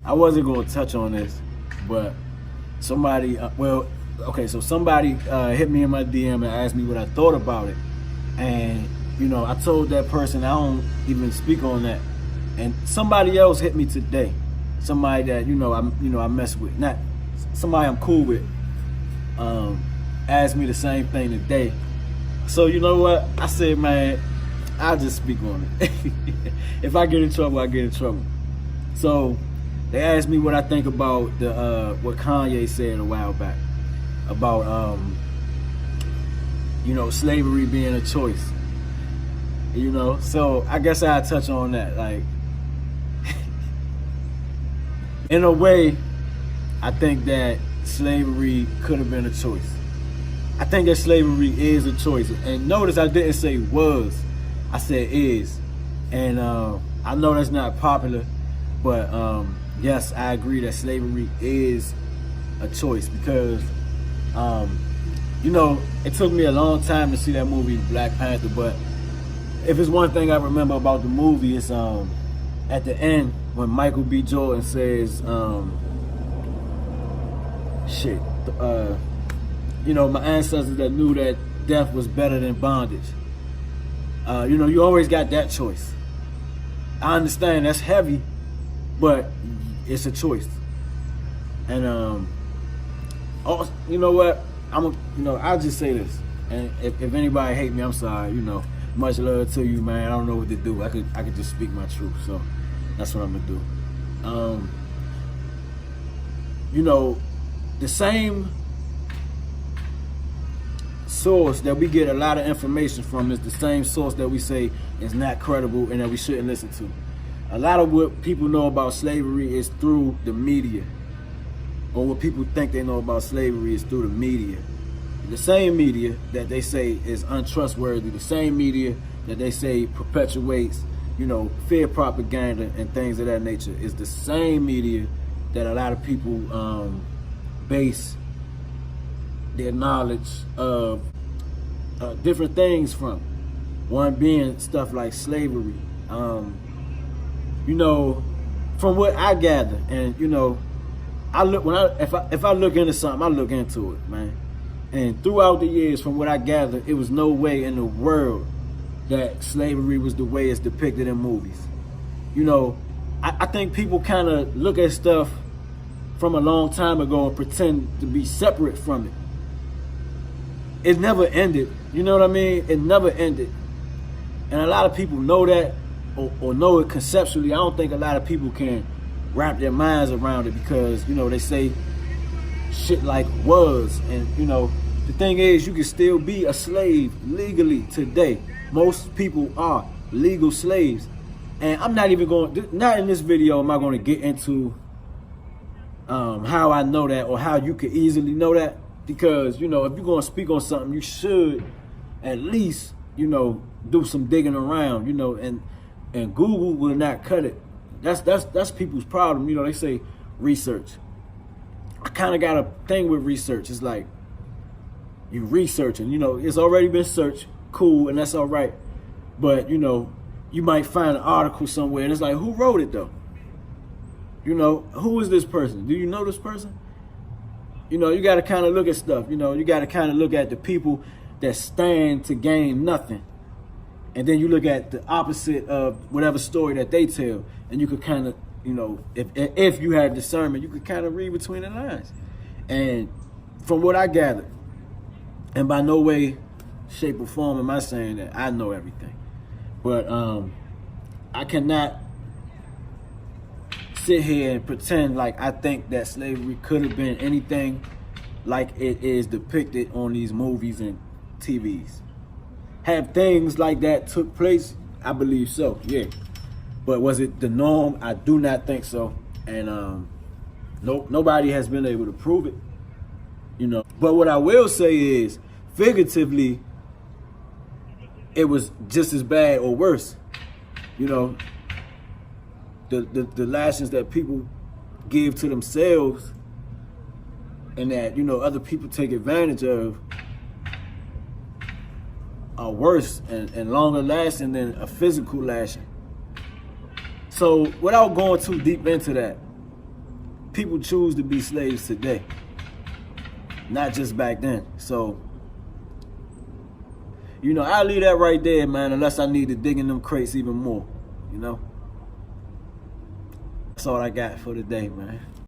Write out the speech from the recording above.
I wasn't going to touch on this, but somebody, so somebody hit me in my DM and asked me what I thought about it. And, I told that person I don't even speak on that. And somebody else hit me today. Somebody that, I mess with. Not somebody I'm cool with. Asked me the same thing today. So you know what? I said, man, I'll just speak on it. If I get in trouble, I get in trouble. So they asked me what I think about the what Kanye said a while back about slavery being a choice. So I guess I'll touch on that. Like, in a way, I think that slavery could have been a choice. I think that slavery is a choice. And notice I didn't say was, I said is. And I know that's not popular, but yes, I agree that slavery is a choice because, it took me a long time to see that movie, Black Panther, but if it's one thing I remember about the movie, it's at the end when Michael B. Jordan says, my ancestors that knew that death was better than bondage. You always got that choice. I understand that's heavy, but it's a choice. And you know what? I'll just say this. And if anybody hate me, I'm sorry. Much love to you, man. I don't know what to do. I could just speak my truth. So that's what I'm gonna do. The same source that we get a lot of information from is the same source that we say is not credible and that we shouldn't listen to. A lot of what people know about slavery is through the media, or what people think they know about slavery is through the media. The same media that they say is untrustworthy, the same media that they say perpetuates, fear propaganda and things of that nature, is the same media that a lot of people base their knowledge of different things from. One being stuff like slavery. From what I gather, and if I look into something, I look into it, man. And throughout the years, from what I gather, it was no way in the world that slavery was the way it's depicted in movies. I think people kind of look at stuff from a long time ago and pretend to be separate from it. It never ended. You know what I mean? It never ended. And a lot of people know that or know it conceptually. I don't think a lot of people can wrap their minds around it because, they say shit like was. And, the thing is, you can still be a slave legally today. Most people are legal slaves. And I'm not even not in this video am I going to get into how I know that or how you could easily know that. Because, if you're going to speak on something, you should at least, do some digging around, and Google will not cut it. That's people's problem. They say research. I kind of got a thing with research. It's like you researching, it's already been searched, cool, and that's all right. But, you might find an article somewhere and it's like, who wrote it though? Who is this person? Do you know this person? You got to kind of look at stuff. You got to kind of look at the people that stand to gain nothing. And then you look at the opposite of whatever story that they tell. And you could kind of, if you had discernment, you could kind of read between the lines. And from what I gathered, and by no way, shape, or form am I saying that I know everything. But I cannot sit here and pretend like I think that slavery could have been anything like it is depicted on these movies and TVs. Have things like that took place? I believe so, yeah. But was it the norm? I do not think so. And nobody has been able to prove it. But what I will say is, figuratively, it was just as bad or worse. The lashings that people give to themselves and that, other people take advantage of are worse and longer lasting than a physical lashing. So without going too deep into that, people choose to be slaves today, not just back then. So, you know, I'll leave that right there, man, unless I need to dig in them crates even more, you know? That's all I got for today, man.